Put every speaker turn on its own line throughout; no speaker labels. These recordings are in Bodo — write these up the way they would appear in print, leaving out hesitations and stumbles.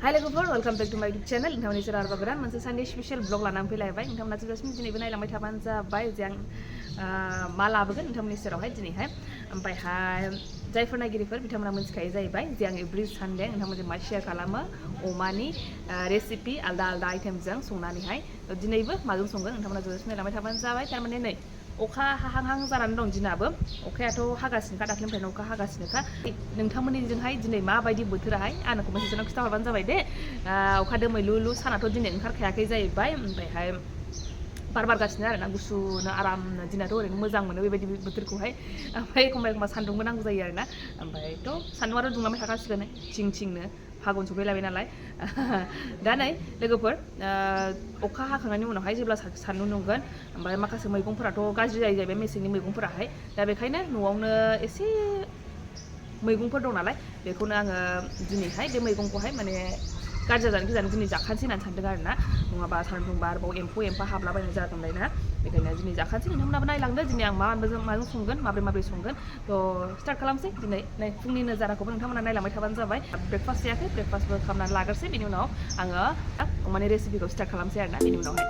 Hi logoफोर welcome back to my YouTube channel नोंथांमोननि सेराव आरोबाव गोदान मोनसे सानडे स्पेशल ब्लग लानानै फैलायबाय नोंथांमोना जोबजासिम दिनैबो नायलांबाय थाबानो जाबाय जे आं मा लाबोगोन नोंथांमोननि सेरावहाय दिनैहाय ओमफ्रायहाय जायफोर नायगिरिफोर बिथांमोना मिथिखायो जाहैबाय जे आं एभ्रि सानडे नोंथांमोनजों मा शेयार खालामो अमानि रेसिपि आलदा आलदा आइटेमजों संनानैहाय दिनैबो माजों संगोन नोंथांमोना जोबजासिम नायलांबाय थाबानो जाबाय थारमाने नै अखा हाहां जानानै दं दिनाबो अखायाथ' हागासिनोखा दाख्लिनिफ्रायनो अखा हागासिनोखा नोंथांमोननिजोंहाय दिनै माबायदि बोथोराहाय आंनो कमेन्ट सेक्सनाव खिन्थाहरबानो जाबाय दे अखा दोमैलुलु सानाथ' दिनै ओंखारखायाखै जाहैबाय ओमफ्रायहाय बार बारगासिनो आरोना गुसुनो आरामनो दिनाथ' ओरैनो मोजां मोनो बेबायदि बोथोरखौहाय ओमफ्राय एखमबा सान्दुंबो नांगौ जायो आरोना ओमफ्रायथ' सान्दुंआथ' दुंलांबाय थाखासिगोन थिंनो फागुन सफैलायबाय नालाय दा नै लोगोफोर अखा हाखांनायनि उनावहाय जेब्ला सान्दुं दुंगोन ओमफ्राय माखासे मैगंफोराथ' गाज्रि जायो जाहैबाय मेसेंनि मैगंफोराहाय दा बेखायनो न'आवनो एसे मैगंफोर दं नालाय बेखौनो आङो दिनैहाय बे मैगंखौहाय माने गाज्रि जाजानो गिजानो दिनै जाखानोसै होननानै सानदों आरोना नङाबा सान्दुं दुंबा आरोबाव एम्फौ एनला हाबलाबायनाय जागोनलाय ना बेखायनो दिनै जाखानोसै नोंथांमोनाबो नायलांदो दिनै आं माजों संगोन माबोरै संगोन थ' स्टार्ट खालामसै दिनै नै फुंनि नोजाराखौबो नोंथांमोना नायलांबाय थाबानो जाबाय ब्रेकफास्ट जायाखै ब्रेकफास्टबो खालामनानै लाग्रोसै बेनि उनाव आङो अमानि रेसिपिखौ स्टार्ट खालामसै आरोना बेनि उनावहाय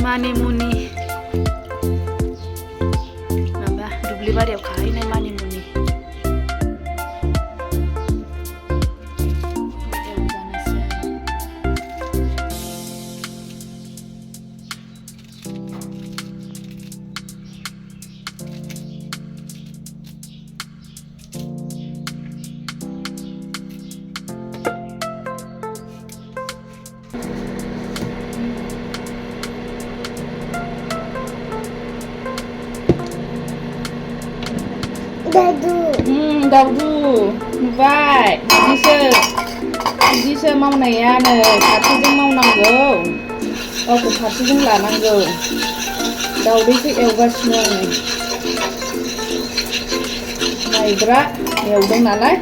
Mani muni nambah dubli baru kah ini mani muni Dadu, baik. Bisa mau naya nih, partinya mau nanggo. Aku partinya lah nanggo. Dadu itu ewagasnya nih. Naibra, ya udah nalai.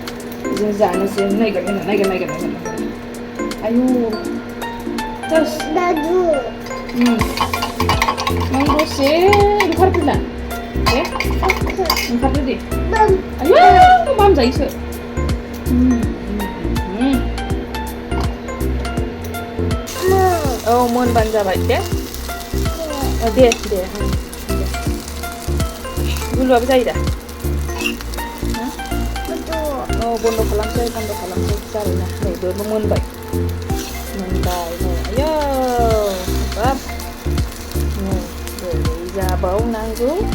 Jangan sih, naik. Ayo, terus. Dadu. Nanggo sih, luar biasa. Oke, luar deh. Ayo, mam जाइ sih. Oh, mohon banjabai deh. Deh. Dulu apa jadi dah? Oh, bondo kalamsay cari nah. Nih, dulu mohon baik. Ayo, bab. Nih, boleh bau nanggung.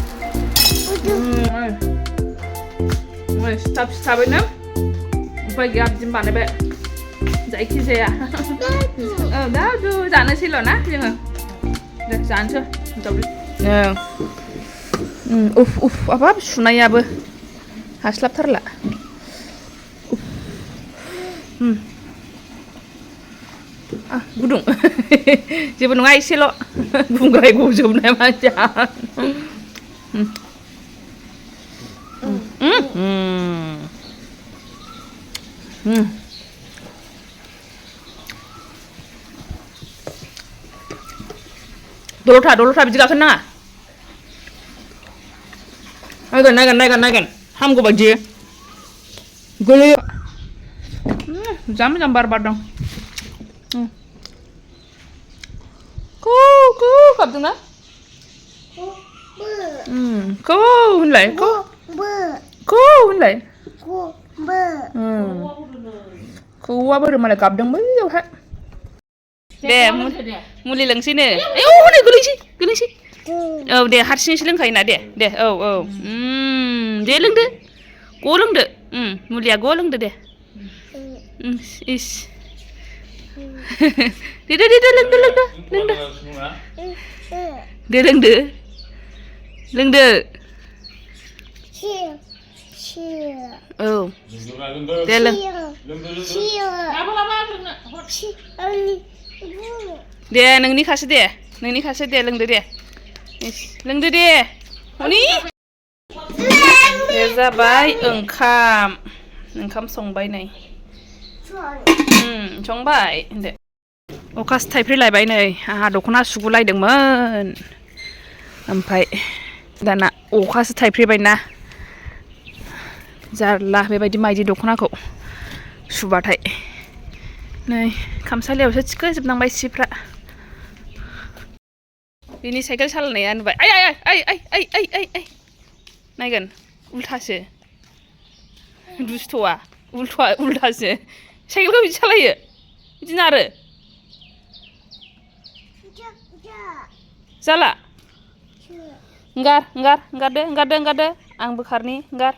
Stop it now. Bagi abjim bana be. Zaiki saya. Dah tu jangan silo na, jangan. Dah jangan tu. Apa sunaya be? Haslap terla. Gudung. Jadi nungai silo. Gunggai gujum na macam. Dulu bici gak kena. Naikkan. Ham gue baji. Guli. Jam bar dong. Ku, kapten na? Ku, hunlay. Ku, hunlay. Ku, apa rumah lekap dong, beli jauh. दे मुलि लोंसैनो आयौ हनै गोलैसै औ दे हारसिंसो लोंखायो ना दे औ दे लोंदो ग लोंदो मुलिया ग लोंदो दे इस दे लोंदो दे लोंदो औ दे लों दे नोंनिखासो दे लोंदो दे लोंदो दे हनै बे जाबाय ओंखाम संबाय नै संबाय दे अखासो थाइफ्रिलायबाय नै आंहा दख'ना सुगुलायदोंमोन ओमफ्राय दाना अखासो थाइफ्रिबायना जारला बेबायदि माइदि दख'नाखौ सुबाथाय नै खामसालियावसो थिखोजोबनांबाय सिफ्रा बिनि साइकेल सालायनाया नुबाय आइ नायगोन उल्थासो दुस्थ'आ उल्थासो साइकेलखौ बिदि सालायो बिदिनो आरो जाला ओंखारदो आं बोखारनि ओंखार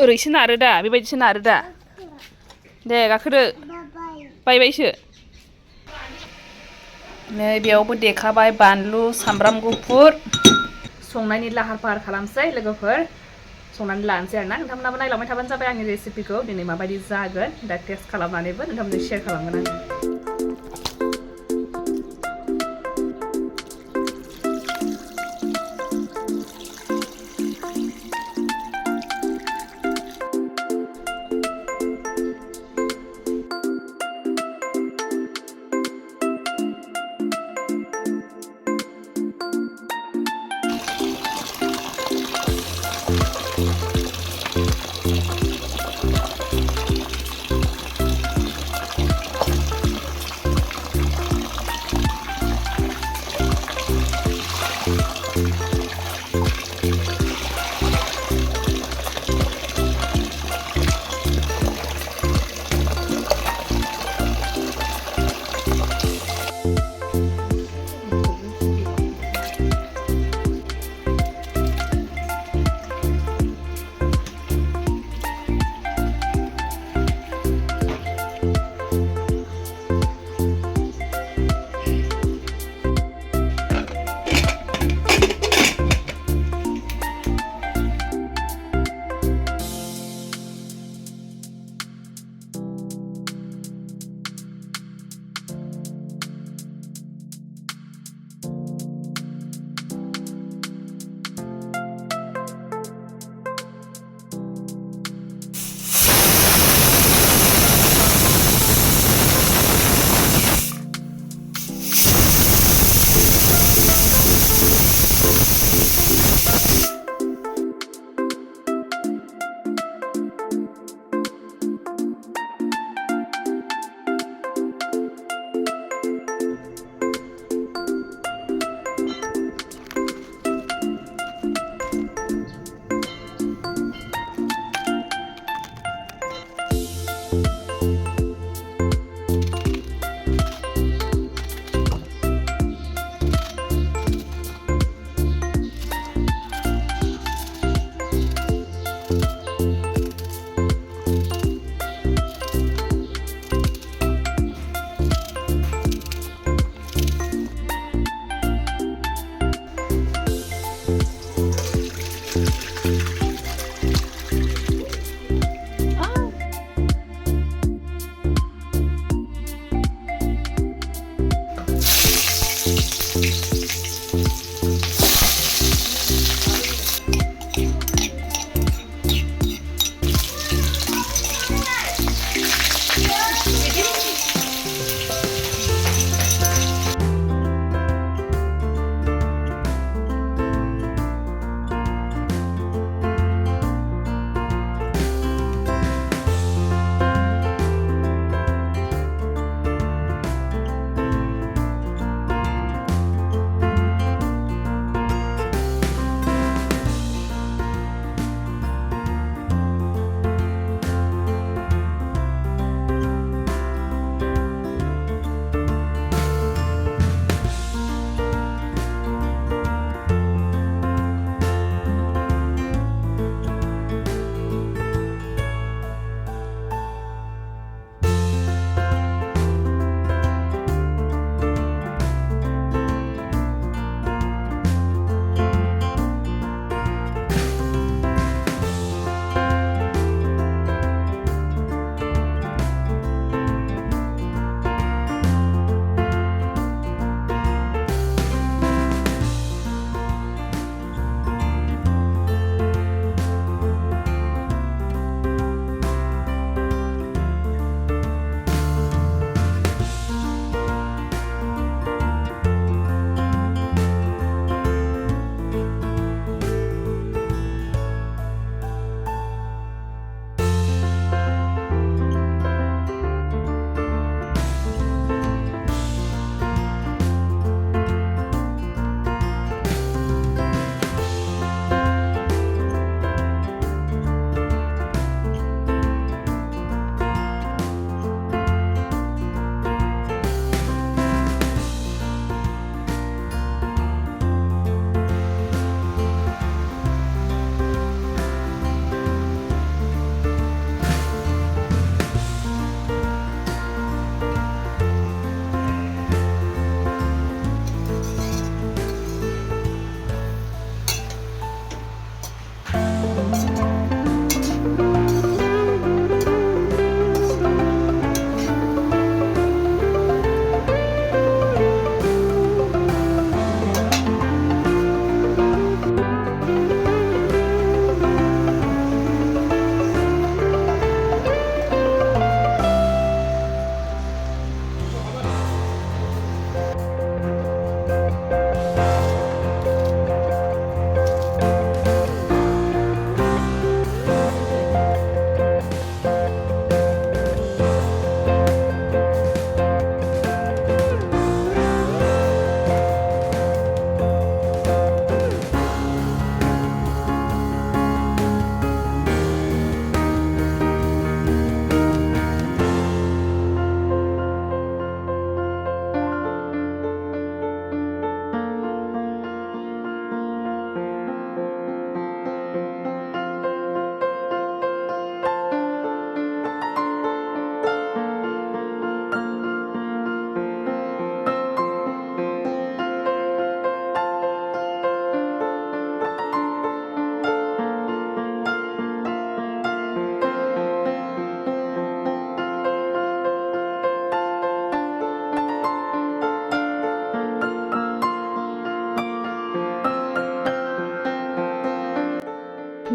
ओरैसो नारो दा बेबायदिसो नारो दा दे गाखोदो बायबायसो नै बेयावबो देखाबाय बानलु सामब्राम गुफुर संनायनि लाहार फाहार खालामसै लोगोफोर संनानै लानोसै आरोना नोंथांमोनाबो नायलांबाय थाबानो जाबाय आंनि रेसिपिखौ दिनै माबायदि जागोन दा टेस्ट खालामनानैबो नोंथांमोनजों शेयार खालामगोन आङो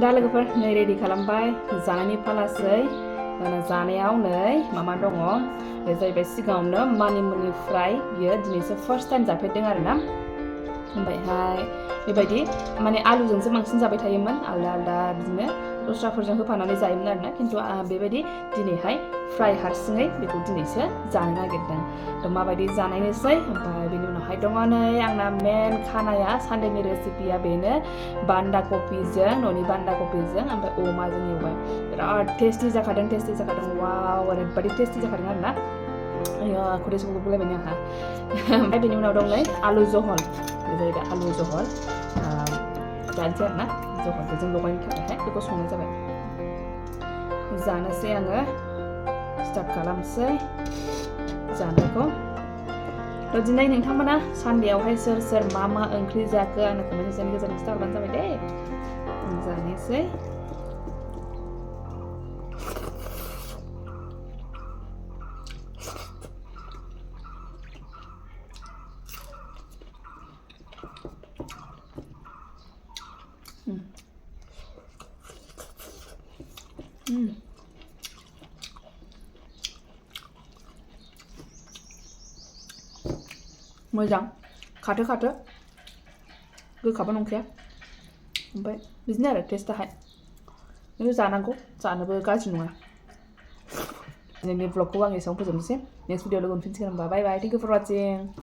दा लोगोफोर नै रेडि खालामबाय जानायनि फालासै दाना जानायाव नै मामा दङ बे जाहैबाय सिगाङावनो मानि मुनि फ्राय बियो दिनैसो फार्स्ट टाइम जाफेरदों आरोना ओमफ्रायहाय बेबायदि माने आलुजोंसो बांसिन जाबाय थायोमोन आलदा आलदा बिदिनो दस्राफोरजों होफानानै जायोमोन आरोना खिन्थु बेबायदि दिनैहाय फ्राय हारसिङै बेखौ दिनैसो जानो नागिरदों थ' माबायदि जानायनोसै ओमफ्राय बेनि उनावहाय दङ नै आंना मेन खानाया सानडेनि रेसिपिया बेनो बान्दा कफिजों न'नि बान्दा कफिजों ओमफ्राय अमाजों एवबाय बिराद टेस्टि जाखादों वाव ओरैबायदि टेस्टि जाखादों आरोना खुदै सौगोलायबाय आंहा ओमफ्राय बेनि उनाव दं नै आलु जहल बे जाहैबाय आलु जहल जानोसै आरोना जहलखौ जों लगायनो थाखायहाय बेखौ संनाय जाबाय जानोसै आङो स्टार्ट खालामसै जानायखौ थ' दिनै नोंथांमोना सानडेआवहाय सोर सोर मा ओंख्रि जाखो आंनो कमेन्ट सेक्सननि गेजेरजों खिन्थाहरबानो जाबाय दे जानोसै मोजां खाथो गोखाबो नंखाया ओमफ्राय बिदिनो आरो टेस्टाहाय खिन्थु जानांगौ जानोबो गाज्रि नङा दिनैनि ब्लगखौ आं एसेयावनो फोजोबनोसै नेक्स्ट भिडिअ लोगो मोनफिनसिगोन होनबा बाय बाय थेंक इउ फर वाचिं